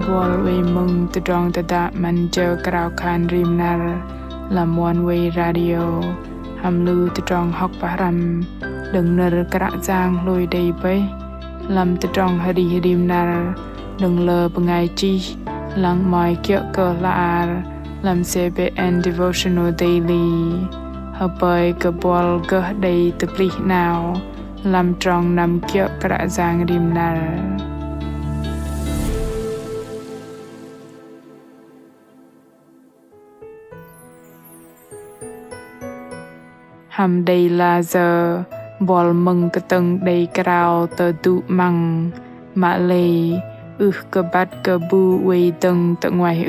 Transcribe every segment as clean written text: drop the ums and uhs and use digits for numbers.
Wall we mung to drong to that man jo krao khan rim nar làm one way radio ham lu to drong hok param đừng nở krạ giang lôi đầy bấy làm to drong hari rim nar đừng lơ bengai chi lang mai kia cơ laar làm CBN devotional daily hợp bơi cơ bol cơ đầy tập lý nào làm tròn nằm kia krạ giang rim nar hầm đầy là giờ bol mừng cái tầng đầy cao tờ tụ măng mạ lê cơ bát cơ bu quay tầng tận ngoài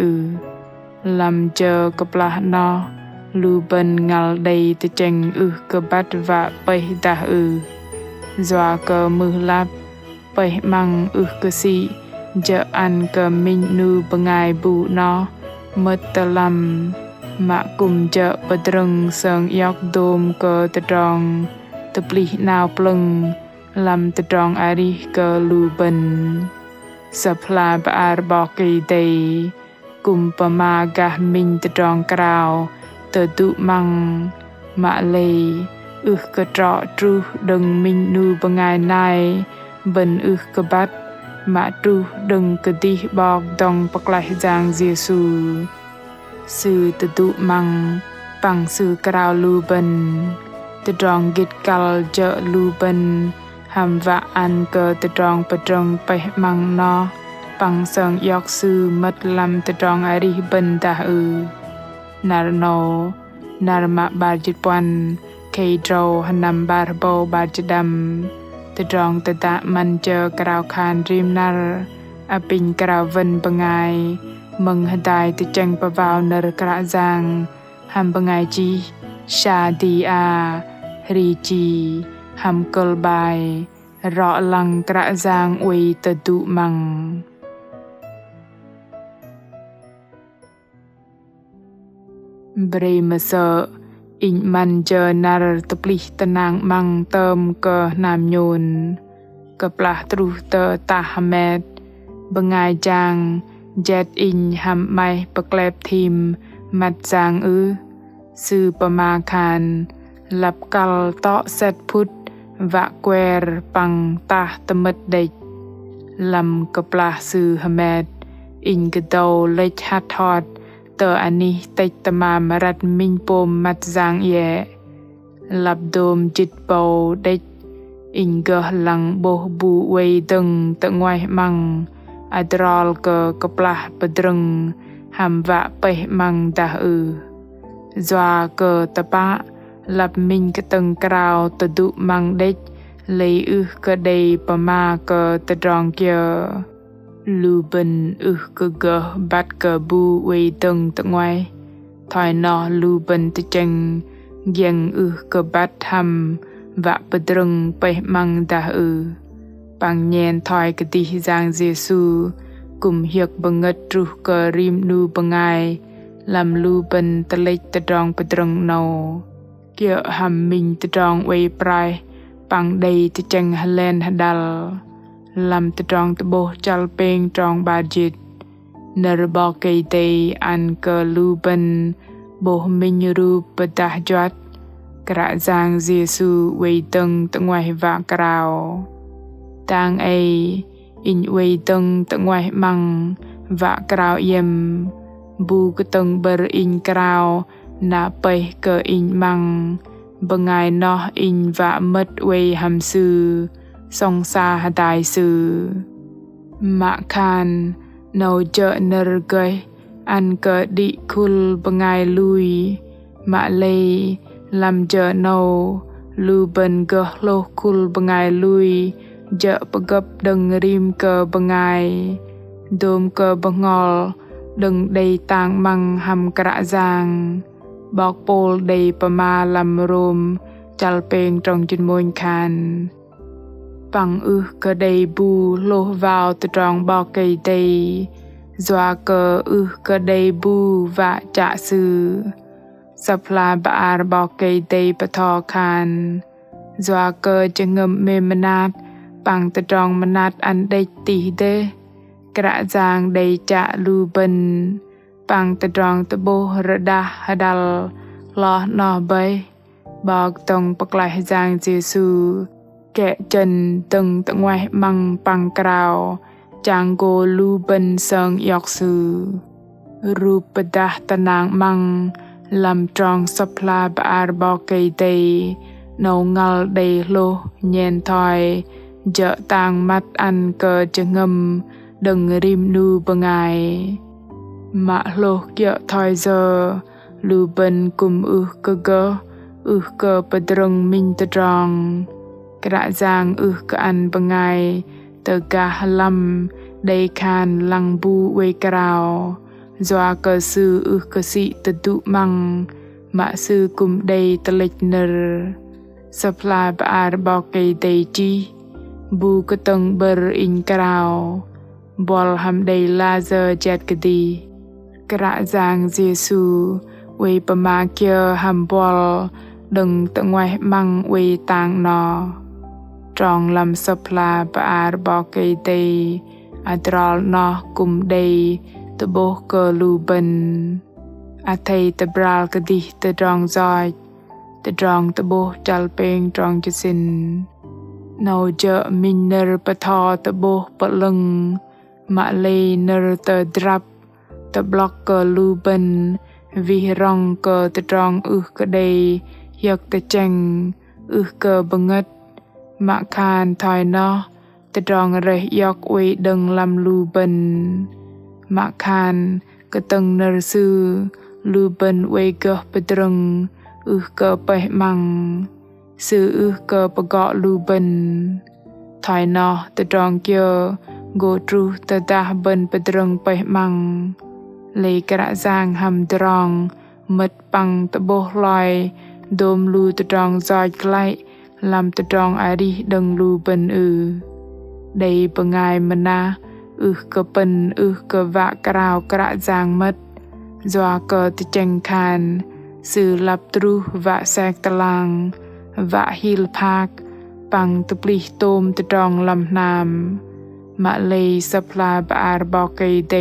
làm chờ cơ plá nó lưu bần ngալ đầy tờ chênh cơ bát và bay ta dọa cơ mư lạp bay măng cơ si giờ ăn cơ minh nu bengai bu nó mất tờ làm mạ cùng chợ bật rừng sơn yóc đôm cơ tờ tròn tập lý nào plưng làm tờ tròn ari cơ lưu bần sập là bà bò kỳ đầy cùng bà ma gà mình tờ tròn krao tờ tụ măng mạ lê cơ trọ tru đừng mình nu bà ngài này bần cơ bát mạ tru đừng cơ đi bọc đồng bạc lại giang Giê-xu sư tự tụ măng bằng sư krao lưu bần tự tròn gít cal chợ lưu bần hàm vạ ăn cơ tự tròn bật tròn bày măng nó bằng sơn yóc sư mất làm tự tròn ari bần ta nar no nar mạ bà chít quan kê trâu hannam bà bô bà chít đâm tự tròn tự tạ man chơ krao khan rim nar apin krao vân bengai mừng hadai tự chanh bà vào nở krạ giang hàm bengai chi sha di a ri chi hàm cơ bài rõ lăng krạ giang uy tờ tụ măng bri mà sợ in man chờ nar tập lý tenang măng tôm cơ nam nhôn cơ plá tru tờ ta hamet bengai giang jet in ham mai bạc lẹp thìm mặt giang sư bà ma khan lập cal tọ set put vạ quer bằng ta tâm mật địch làm cập là sư hamet in cái đầu lệch hạt hot tờ ani tách tâm mà rạch minh pôm mặt giang ye lập đôm chít bầu địch in gờ lăng bồ bù quay từng tận ngoài măng adrol ke keplah bedreng ham vạ peh mang dah doa ke tepak lap min ke teng krao teduk mang dech lei ke dei pama ke tedrong kia luben ke gah bat ke bu wei teng tengwai thoi no luben te cheng gieng ke bat ham vạ bedreng peh mang dah bằng nhen thoi cái tì giang Giê-xu cùng hiệp bằng ngất tru cờ rim nu bằng ai làm lu bần tà lệch tà tròn bà trăng nâu kia hàm mình tà tròn uy prai bằng đầy tà chanh hà lên hà đal làm tà tròn tà bố chal peng tròn bà dịt nở bò cây tây ăn cờ lu bần bố mình ru bà tà doát krạ giang Giê-xu uy tâng tà ngoài vạ krao tang ai in uy tâng tận ngoài măng vạ krao yem bu cái tâng bờ in krao na pay cơ in măng bengai no in vạ mất uy hàm sư song sa hà đại sư mạ khan nấu chợ nở gầy ăn cơ đi kul bengai lui mạ lê làm chợ nấu lu ben gơ lô kul bengai lui chợ gấp đừng rim cơ bengai đôm cơ bengol đừng đầy tang măng hàm krạ giang bọc pol đầy pama làm rom chal peng trong chân môi khan bằng cơ đầy bu lô vào từ trong bọc cây tây doa cơ cơ đầy bu vạ chạ sư sập là bà bọc cây tây bà thọ khan doa cơ chân ngâm mê manat bằng từ trong manat ăn đầy tỉ đê กระจางได้จะลูบันปังตะดรองตะโบระดาฮดัลลอนอใบบอกตรงปกลายจางเจซูแกะจันตึงตะงไว้มังปังกราวจางโกลูบันเซิงยอกซูรูปดาตะนางมังลำจองสพลาบอาร์บอกไกเดนงงัลเดโลเย็นถอยเจาะต่างมัดอันเกิดจะงมดึงริมนูบงายมะโลเกี่ยถอยเจอลูบันกุมกะเกกะปดรงมินตะจองกระจางกะอันบงายตะกะลำได้คานลังบูเวกราวจวากะซือกะสิตะดุมังมะซืกุมได้ตะเล็กเนรสพลาบอาร์บอกไกเดจีบูกะตงเบอร์อินกราวบอลฮัมได้ลาเซอร์เจ็ดกะดีกระจางเจซูเวปมาเกียฮัมบอลดึงตะงไว้มังเวตางนอจองลำสพลาบอาร์บอกไกเดอัตรอลนอกุมเดตะโบกะลูบันอาไทยตะบรากะดิตะจองจอยตะจองตะโบจัลเปงจองจะสินนาวเจอมินเนอร์ปะทอตะโบปะลึงมะเลเนอร์ตะดรับตะบล็อกกะลูบันวิรองกะตะจองกะเดยักตะเจงกะบังดมะคานถอยนอตะจองเรยอกเวดึงลำลูบันมะคานกะตึงเนรซูลูบันเวกะปะตรึงกะไปมังซื้อกะปะเกาะลูบันถอยนอตะจองเกียโกตรูตะดาบันปะตรึงไปมังเลยกระจางหำตรองมัดปังตะโบลอยโดมลูตะจองจอยใกล้ลำตะจองอาริดังลูบันได้ปะงายมนากะปันกะวะกราวกระจางมัดจวากะตะเจงคานสื่อลับตรูวะแสกตะลางวะฮิลพากปังตะปลิโตมตะจองลำนามมะเลสพลาบอาร์บอกไกเด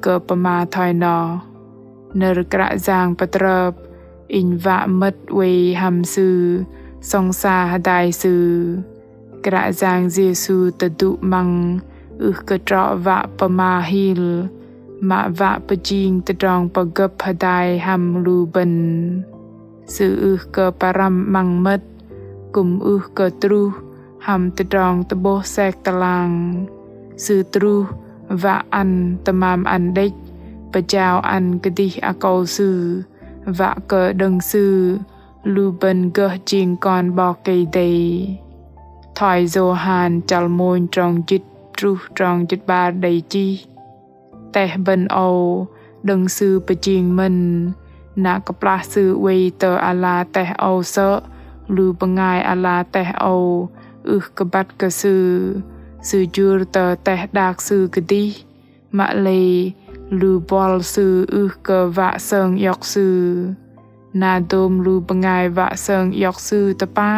กะปะมาถอยนอเนรกระจางปะตรบอินวะมัดเวหัมซือทรงซาหดายซือกระจางเจซูตะดุมังกะเจาะวะปะมาฮิลมะวะปะจิงตะจองปะกับหดายหัมลูบันสือกะปะรัมมังมัดกุมกะตรูหัมตะจองตะโบแสกตะลางสือตรูวะอันตะมามอันเด็กปะเจ้าอันกะดิอะเกาสือวะกะดังสือลูบันกะจิงก่อนบอกไกเดถอยโซฮานจัลโมนจองจิตตรูจองจิตบาไดจีแต่บันเอาดังสือปะจิงมันนักปลาสือเวเตออาลาแต่เอาเซลูปงายอาลาแต่เอากะบัดกะสือจูรเตอแต่ดากสือกะดีมะเลลูบอลสือกะวะเซิงยอกสือนาโดมลูปงายวะเซิงยอกสือตะปะ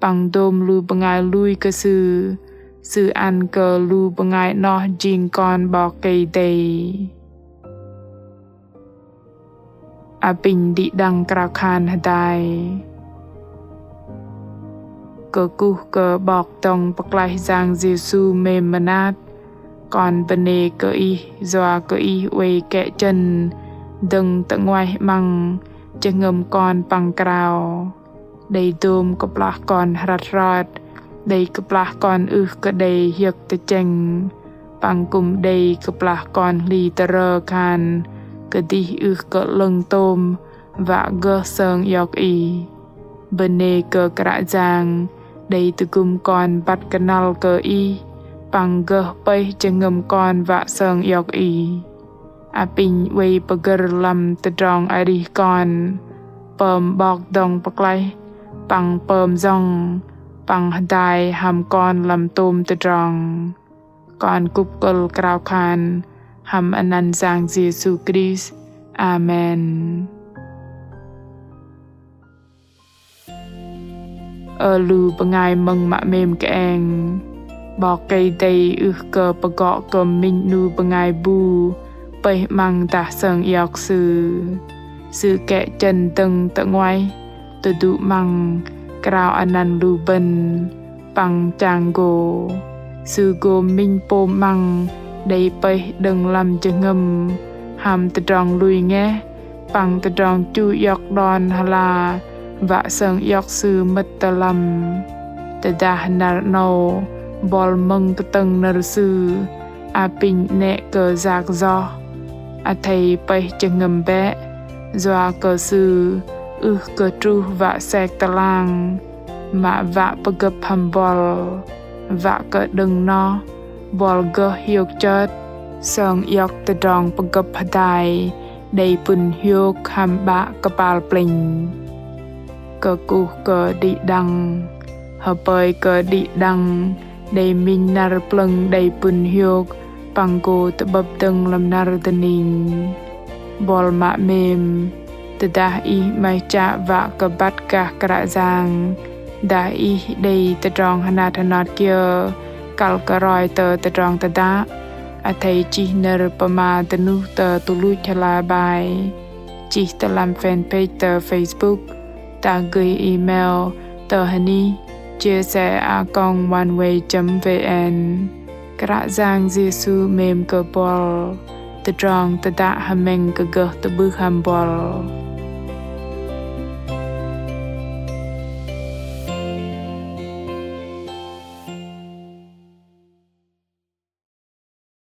ปังโดมลูปงายลุยกะสืออันกะลูปงายนอจิงก่อนบอกไกเดอปินดิดังกราวคานหดายกะกุกะบอกตรงปกลายจางเจซูเมมนาดก่อนปเนกะอีจวากะอีเวแกะจันดึงตะงไว้มังจะเงิมก่อนปังกราวได้โดมกะปลาก่อนรัดรอดได้กะปลาก่อนกะได้เฮียกตะเจงปังกุมได้กะปลาก่อนลีตะเรอคานกะดิกะลงโตมวะกะเซิงยอกอีบเนกะกระจางได้ตะกุมก่อนบัดกะนัลกะอีปังกะไปจะเงิมก่อนวะเซิงยอกอีอปิญเวปะกะลำตะจองอาริก่อนเปิมบอกดงปะไกลปังเปิมจองปังหดายหำก่อนลำตูมตะจองก่อนกุบกลกราวคานหำอนันต์จางเยซูคริสต์อาเมนลูปงายมึงมะเมมแกง บอกไกเดเกประกอบกมินนูปงายบูไปมังตาเสิงยอกสื่อแกะจันตึงตะงไว้ตัวดุมังกราวอนันลูเบนปังจางโกสื่อโกมินโปมังได้ไปดึงลำจะงมหำตะดองลุยแงปังตะดองจูยอกดอนฮลาวะเสิงยอกสื่อมัตตะลำตะดานาโนบอลมึงกะตึงนรสื่ออาปิงเนเกอจากซออาไทยไปจะงมแบะจัวเกอสื่อเกอจูวะแสกตะลางมะวะปะกับพัมบอลวะเกอดึงนอบอลเกอยกจัดเสิงยอกตะดองปะกับพดายได้ปุ่นยกคำบะกะปาลปลิงเกอกูเกอดิดังเฮเปยเกอดิดังได้มินนารปลึงได้ปุ่นยกปังโกตะบับดึงลำนารตนิงบอลมะเมมตะดาอีไม่จะวะกะบัดกะกระจางดาอีได้ตะดองหนาถนอดเกียกัลกะรอยเตอตะดองตะดาอาไทยจีเนรปมาตะนุเตอตุลุชลาบายจีตะลำแฟนเพจเตอเฟซบุ๊กตาเกยอีเมลเตอฮันนี่เจแสอากองวันเวจำ vn กระจางเจซูเมมกะบอลตะดองตะดาฮะเมงกะเกะตะบึฮัมบอล